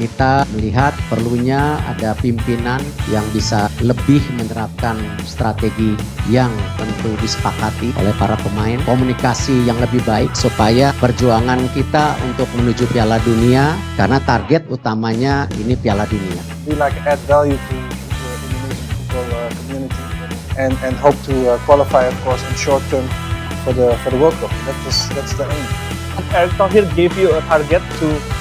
Kita melihat perlunya ada pimpinan yang bisa lebih menerapkan strategi yang tentu disepakati oleh para pemain, komunikasi yang lebih baik supaya perjuangan kita untuk menuju Piala Dunia, karena target utamanya ini Piala Dunia. We add value to the Indonesian football community and hope to qualify, of course, in short term for the World Cup. That's the aim. Erick Thohir gave you a target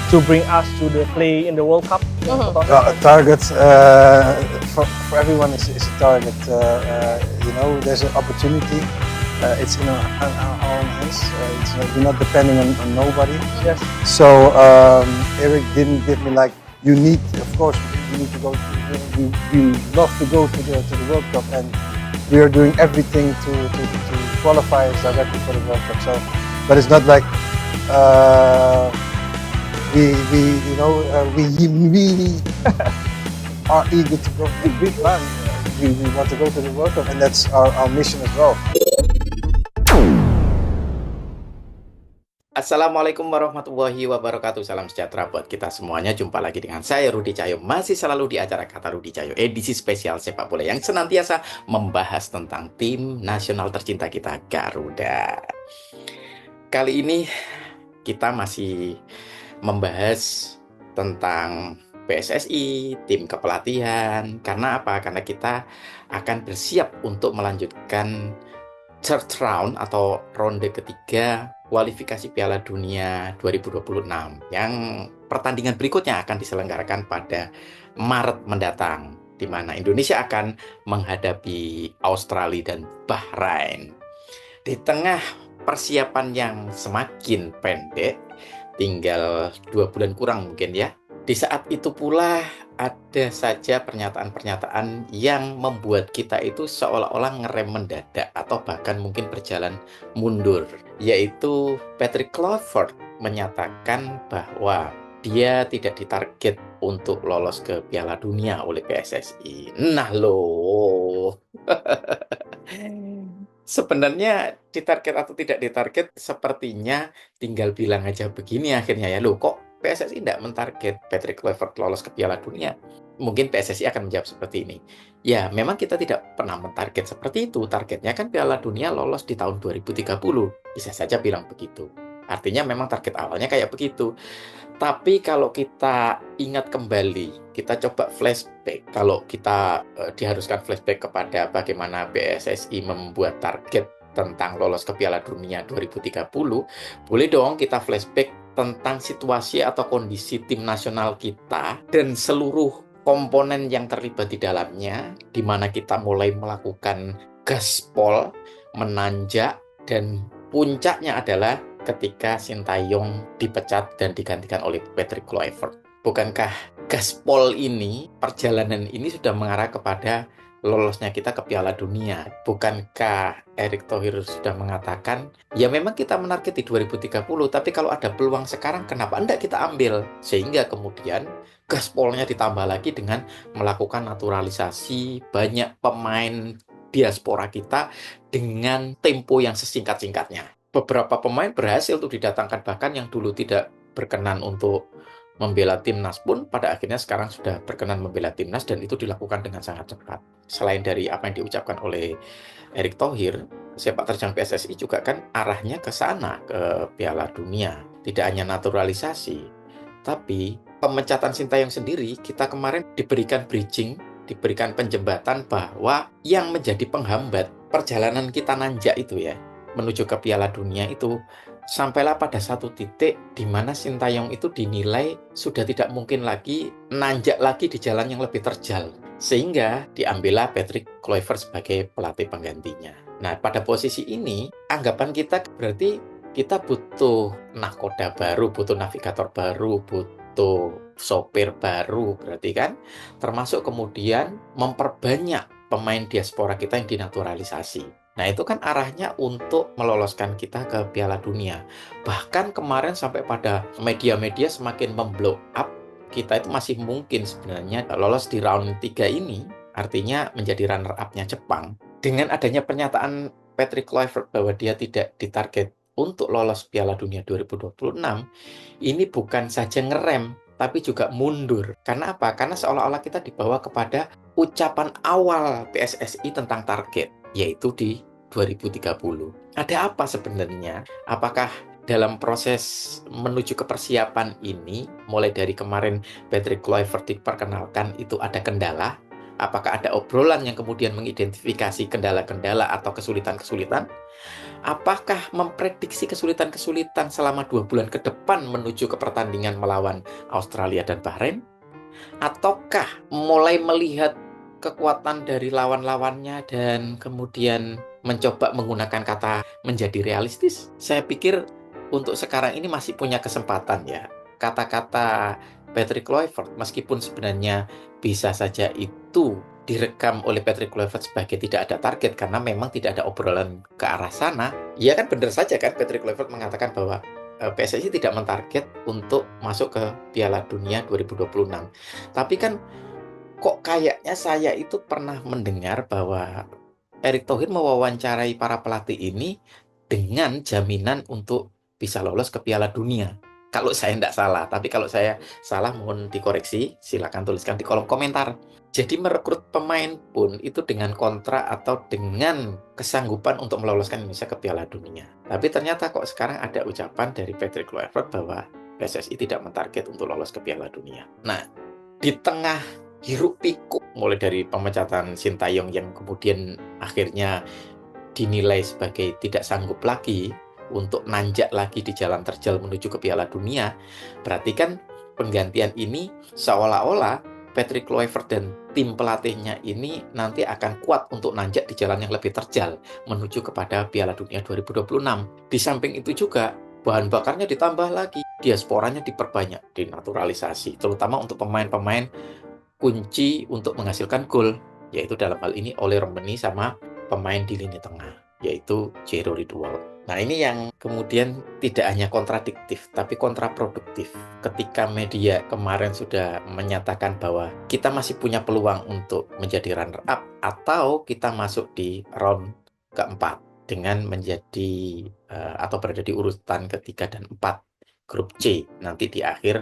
to bring us to the play in the World Cup. A target for everyone is a target. There's an opportunity. It's in our own hands. We're not depending on nobody. Yes. So Eric didn't give me you need. Of course, we need to go. We love to go to the World Cup, and we are doing everything to qualify us directly for the World Cup. So, but it's not like. We really are eager to go. We want to go to the World Cup, and that's our mission as well. Assalamualaikum warahmatullahi wabarakatuh. Salam sejahtera buat kita semuanya. Jumpa lagi dengan saya Rudi Cahyo. Masih selalu di acara Kata Rudi Cahyo, edisi spesial sepak bola yang senantiasa membahas tentang tim nasional tercinta kita, Garuda. Kali ini kita masih membahas tentang PSSI, tim kepelatihan. Karena apa? Karena kita akan bersiap untuk melanjutkan third round atau ronde ketiga kualifikasi Piala Dunia 2026 yang pertandingan berikutnya akan diselenggarakan pada Maret mendatang, di mana Indonesia akan menghadapi Australia dan Bahrain. Di tengah persiapan yang semakin pendek, tinggal 2 bulan kurang mungkin ya. Di saat itu pula ada saja pernyataan-pernyataan yang membuat kita itu seolah-olah ngerem mendadak atau bahkan mungkin berjalan mundur. Yaitu Patrick Kluivert menyatakan bahwa dia tidak ditarget untuk lolos ke Piala Dunia oleh PSSI. Nah loh. Sebenarnya ditarget atau tidak ditarget sepertinya tinggal bilang aja begini akhirnya ya. Loh kok PSSI tidak mentarget Patrick Kluivert lolos ke Piala Dunia? Mungkin PSSI akan menjawab seperti ini. Ya memang kita tidak pernah mentarget seperti itu. Targetnya kan Piala Dunia lolos di tahun 2030. Bisa saja bilang begitu. Artinya memang target awalnya kayak begitu. Tapi kalau kita ingat kembali, kita coba flashback. Kalau kita diharuskan flashback kepada bagaimana PSSI membuat target tentang lolos ke Piala Dunia 2030, boleh dong kita flashback tentang situasi atau kondisi tim nasional kita dan seluruh komponen yang terlibat di dalamnya, di mana kita mulai melakukan gaspol, menanjak, dan puncaknya adalah ketika Sintayong dipecat dan digantikan oleh Patrick Kluivert. Bukankah gaspol ini, perjalanan ini sudah mengarah kepada lolosnya kita ke Piala Dunia? Bukankah Erick Thohir sudah mengatakan, ya memang kita menarget di 2030, tapi kalau ada peluang sekarang, kenapa enggak kita ambil? Sehingga kemudian gaspolnya ditambah lagi dengan melakukan naturalisasi banyak pemain diaspora kita dengan tempo yang sesingkat-singkatnya. Beberapa pemain berhasil tuh didatangkan, bahkan yang dulu tidak berkenan untuk membela timnas pun pada akhirnya sekarang sudah berkenan membela timnas, dan itu dilakukan dengan sangat cepat. Selain dari apa yang diucapkan oleh Erick Thohir, sepak terjang PSSI juga kan arahnya ke sana, ke Piala Dunia. Tidak hanya naturalisasi, tapi pemecatan Sintayong sendiri, kita kemarin diberikan bridging, diberikan penjembatan bahwa yang menjadi penghambat perjalanan kita nanjak itu ya, menuju ke Piala Dunia itu, sampailah pada satu titik di mana Sintayong itu dinilai sudah tidak mungkin lagi nanjak lagi di jalan yang lebih terjal. Sehingga diambillah Patrick Kluivert sebagai pelatih penggantinya. Nah, pada posisi ini, anggapan kita berarti kita butuh nahkoda baru, butuh navigator baru, butuh sopir baru, berarti kan? Termasuk kemudian memperbanyak pemain diaspora kita yang dinaturalisasi. Nah, itu kan arahnya untuk meloloskan kita ke Piala Dunia. Bahkan kemarin sampai pada media-media semakin memblow up, kita itu masih mungkin sebenarnya lolos di round 3 ini, artinya menjadi runner-up-nya Jepang. Dengan adanya pernyataan Patrick Kluivert bahwa dia tidak ditarget untuk lolos Piala Dunia 2026, ini bukan saja ngerem, tapi juga mundur. Karena apa? Karena seolah-olah kita dibawa kepada ucapan awal PSSI tentang target, yaitu di 2030. Ada apa sebenarnya? Apakah dalam proses menuju ke persiapan ini, mulai dari kemarin Patrick Kluivert diperkenalkan itu ada kendala? Apakah ada obrolan yang kemudian mengidentifikasi kendala-kendala atau kesulitan-kesulitan? Apakah memprediksi kesulitan-kesulitan selama 2 bulan ke depan menuju ke pertandingan melawan Australia dan Bahrain? Ataukah mulai melihat kekuatan dari lawan-lawannya dan kemudian mencoba menggunakan kata menjadi realistis? Saya pikir untuk sekarang ini masih punya kesempatan ya. Kata-kata Patrick Kluivert meskipun sebenarnya bisa saja itu direkam oleh Patrick Kluivert sebagai tidak ada target karena memang tidak ada obrolan ke arah sana. Ya kan benar saja kan Patrick Kluivert mengatakan bahwa PSSI tidak mentarget untuk masuk ke Piala Dunia 2026. Tapi kan kok kayaknya saya itu pernah mendengar bahwa Erick Thohir mewawancarai para pelatih ini dengan jaminan untuk bisa lolos ke Piala Dunia. Kalau saya tidak salah, tapi kalau saya salah mohon dikoreksi, silakan tuliskan di kolom komentar. Jadi merekrut pemain pun itu dengan kontrak atau dengan kesanggupan untuk meloloskan Indonesia ke Piala Dunia. Tapi ternyata kok sekarang ada ucapan dari Patrick Kluivert bahwa PSSI tidak mentarget untuk lolos ke Piala Dunia. Nah, di tengah hiruk pikuk mulai dari pemecatan Sintayong yang kemudian akhirnya dinilai sebagai tidak sanggup lagi untuk nanjak lagi di jalan terjal menuju ke Piala Dunia, berarti kan penggantian ini seolah-olah Patrick Kluivert dan tim pelatihnya ini nanti akan kuat untuk nanjak di jalan yang lebih terjal menuju kepada Piala Dunia 2026. Di samping itu juga bahan bakarnya ditambah lagi, diasporanya diperbanyak, dinaturalisasi, terutama untuk pemain-pemain kunci untuk menghasilkan gol, yaitu dalam hal ini Oleh Romeni sama pemain di lini tengah, yaitu Jero Ridwal. Nah ini yang kemudian tidak hanya kontradiktif, tapi kontraproduktif. Ketika media kemarin sudah menyatakan bahwa kita masih punya peluang untuk menjadi runner-up, atau kita masuk di round keempat dengan menjadi atau berada di urutan ketiga dan 4 grup C nanti di akhir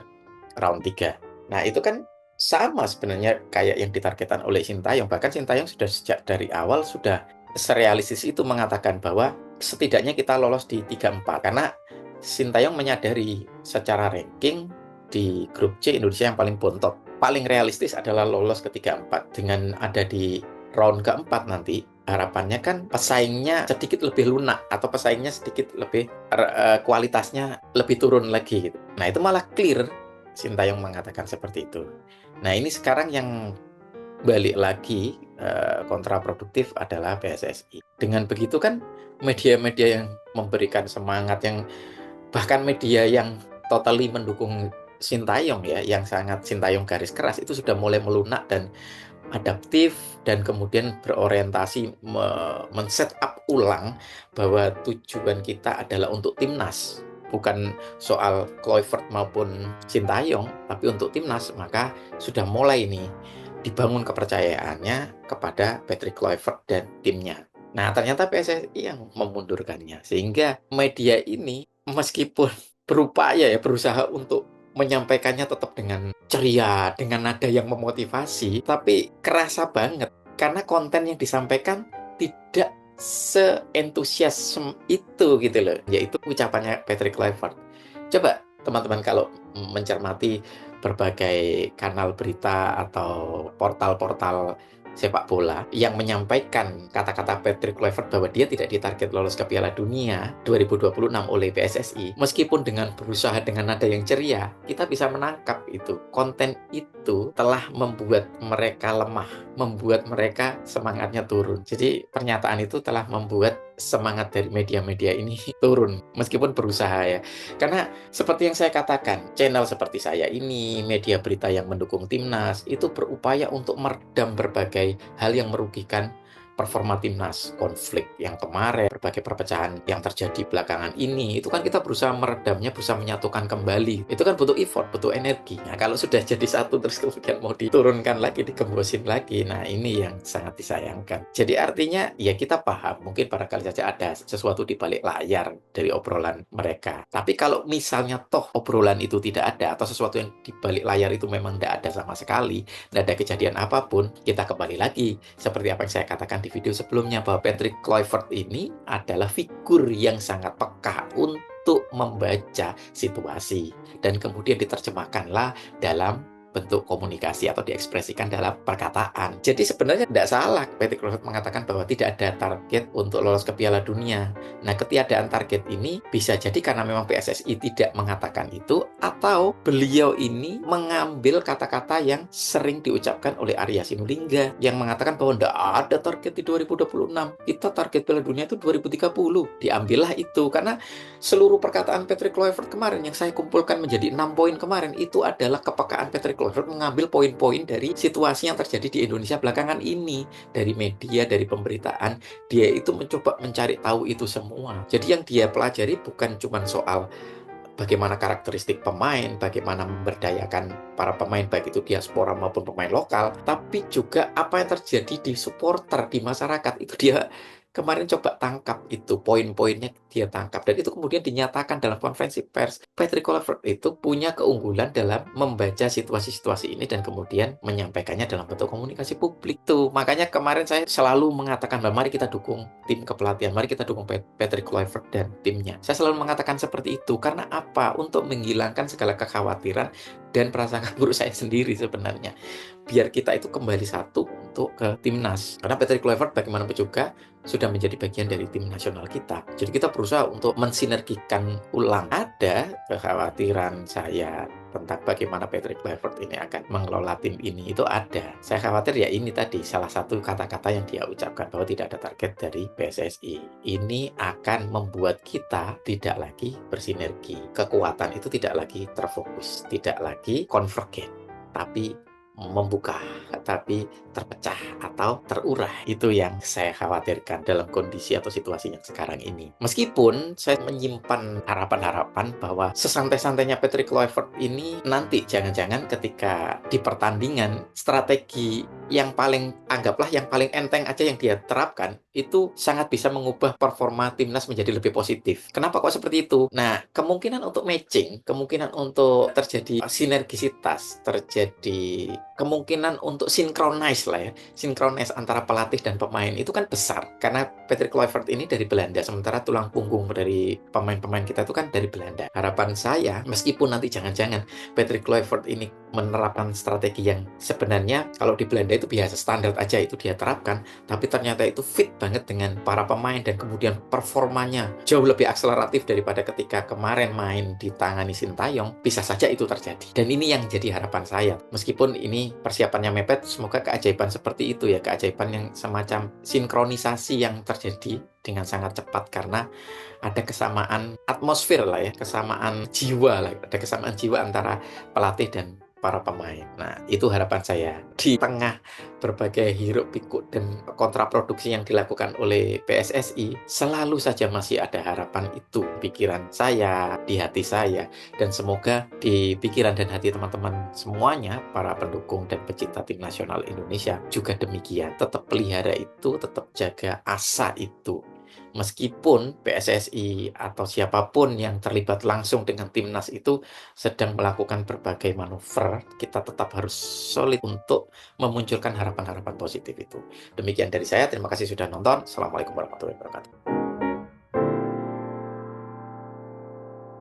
round 3. Nah itu kan sama sebenarnya kayak yang ditargetkan oleh Sintayong. Bahkan Sintayong sudah sejak dari awal sudah serealistis itu mengatakan bahwa setidaknya kita lolos di 3-4 karena Sintayong menyadari secara ranking di grup C Indonesia yang paling bontot. Paling realistis adalah lolos ke 3-4. Dengan ada di round keempat nanti harapannya kan pesaingnya sedikit lebih lunak atau pesaingnya sedikit lebih kualitasnya lebih turun lagi gitu. Nah itu malah clear Sintayong mengatakan seperti itu. Nah ini sekarang yang balik lagi kontraproduktif adalah PSSI. Dengan begitu kan media-media yang memberikan semangat, yang bahkan media yang totally mendukung Sintayong ya, yang sangat Sintayong garis keras itu sudah mulai melunak dan adaptif dan kemudian berorientasi men-set up ulang bahwa tujuan kita adalah untuk timnas. Bukan soal Kluivert maupun Sintayong, tapi untuk timnas. Maka sudah mulai nih dibangun kepercayaannya kepada Patrick Kluivert dan timnya. Nah, ternyata PSSI yang memundurkannya. Sehingga media ini meskipun berupaya ya, berusaha untuk menyampaikannya tetap dengan ceria, dengan nada yang memotivasi, tapi kerasa banget karena konten yang disampaikan tidak seentusias itu gitu loh, yaitu ucapannya Patrick Kluivert. Coba teman-teman kalau mencermati berbagai kanal berita atau portal-portal sepak bola yang menyampaikan kata-kata Patrick Kluivert bahwa dia tidak ditarget lolos ke Piala Dunia 2026 oleh PSSI, meskipun dengan berusaha dengan nada yang ceria, kita bisa menangkap itu. Konten itu telah membuat mereka lemah, membuat mereka semangatnya turun. Jadi pernyataan itu telah membuat semangat dari media-media ini turun, meskipun berusaha ya. Karena seperti yang saya katakan, channel seperti saya ini, media berita yang mendukung timnas, itu berupaya untuk meredam berbagai hal yang merugikan performa timnas, konflik yang kemarin, berbagai perpecahan yang terjadi belakangan ini, itu kan kita berusaha meredamnya, berusaha menyatukan kembali. Itu kan butuh effort, butuh energi. Nah, kalau sudah jadi satu terus kemudian mau diturunkan lagi, digembosin lagi, nah ini yang sangat disayangkan. Jadi artinya ya kita paham, mungkin barangkali saja ada sesuatu di balik layar dari obrolan mereka. Tapi kalau misalnya toh obrolan itu tidak ada, atau sesuatu yang di balik layar itu memang tidak ada sama sekali, tidak ada kejadian apapun, kita kembali lagi seperti apa yang saya katakan di video sebelumnya, bahwa Patrick Kluivert ini adalah figur yang sangat peka untuk membaca situasi dan kemudian diterjemahkanlah dalam bentuk komunikasi atau diekspresikan dalam perkataan. Jadi sebenarnya tidak salah Patrick Kluivert mengatakan bahwa tidak ada target untuk lolos ke Piala Dunia. Nah, ketiadaan target ini bisa jadi karena memang PSSI tidak mengatakan itu, atau beliau ini mengambil kata-kata yang sering diucapkan oleh Arya Sinulinga yang mengatakan bahwa tidak ada target di 2026. Kita target Piala Dunia itu 2030. Diambillah itu karena seluruh perkataan Patrick Kluivert kemarin yang saya kumpulkan menjadi 6 poin kemarin itu adalah kepekaan Patrick Kluivert mengambil poin-poin dari situasi yang terjadi di Indonesia belakangan ini, dari media, dari pemberitaan. Dia itu mencoba mencari tahu itu semua. Jadi yang dia pelajari bukan cuma soal bagaimana karakteristik pemain, bagaimana memberdayakan para pemain baik itu diaspora maupun pemain lokal, tapi juga apa yang terjadi di supporter, di masyarakat. Itu dia kemarin coba tangkap, itu poin-poinnya dia tangkap, dan itu kemudian dinyatakan dalam konferensi pers. Patrick Kluivert itu punya keunggulan dalam membaca situasi-situasi ini dan kemudian menyampaikannya dalam bentuk komunikasi publik tuh. Makanya kemarin saya selalu mengatakan bahwa mari kita dukung tim kepelatihan, mari kita dukung Patrick Kluivert dan timnya. Saya selalu mengatakan seperti itu karena apa? Untuk menghilangkan segala kekhawatiran dan prasangka buruk saya sendiri sebenarnya. Biar kita itu kembali satu untuk ke timnas. Karena Patrick Kluivert bagaimanapun juga sudah menjadi bagian dari tim nasional kita. Jadi kita berusaha untuk mensinergikan ulang. Ada kekhawatiran saya tentang bagaimana Patrick Kluivert ini akan mengelola tim ini, itu ada. Saya khawatir ya ini tadi salah satu kata-kata yang dia ucapkan bahwa tidak ada target dari PSSI. Ini akan membuat kita tidak lagi bersinergi. Kekuatan itu tidak lagi terfokus, tidak lagi konvergen, tapi membuka, tapi terpecah atau terurai. Itu yang saya khawatirkan dalam kondisi atau situasi yang sekarang ini. Meskipun saya menyimpan harapan-harapan bahwa sesantai-santainya Patrick Kluivert ini nanti jangan-jangan ketika di pertandingan strategi yang paling, anggaplah yang paling enteng aja yang dia terapkan, itu sangat bisa mengubah performa timnas menjadi lebih positif. Kenapa kok seperti itu? Nah, kemungkinan untuk matching, kemungkinan untuk terjadi sinergisitas, terjadi kemungkinan untuk synchronize lah ya, synchronize antara pelatih dan pemain itu kan besar. Karena Patrick Kluivert ini dari Belanda, sementara tulang punggung dari pemain-pemain kita itu kan dari Belanda. Harapan saya, meskipun nanti jangan-jangan Patrick Kluivert ini menerapkan strategi yang sebenarnya kalau di Belanda itu biasa standar aja itu dia terapkan, tapi ternyata itu fit banget dengan para pemain dan kemudian performanya jauh lebih akseleratif daripada ketika kemarin main di tangani Sintayong, bisa saja itu terjadi. Dan ini yang jadi harapan saya. Meskipun ini persiapannya mepet, semoga keajaiban seperti itu ya, keajaiban yang semacam sinkronisasi yang terjadi dengan sangat cepat karena ada kesamaan atmosfer lah ya, kesamaan jiwa lah, ada kesamaan jiwa antara pelatih dan para pemain. Nah, itu harapan saya. Di tengah berbagai hiruk pikuk dan kontraproduksi yang dilakukan oleh PSSI, selalu saja masih ada harapan itu. Pikiran saya, di hati saya, dan semoga di pikiran dan hati teman-teman semuanya, para pendukung dan pecinta tim nasional Indonesia juga demikian. Tetap pelihara itu, tetap jaga asa itu. Meskipun PSSI atau siapapun yang terlibat langsung dengan timnas itu sedang melakukan berbagai manuver, kita tetap harus solid untuk memunculkan harapan-harapan positif itu. Demikian dari saya, terima kasih sudah nonton. Assalamualaikum warahmatullahi wabarakatuh.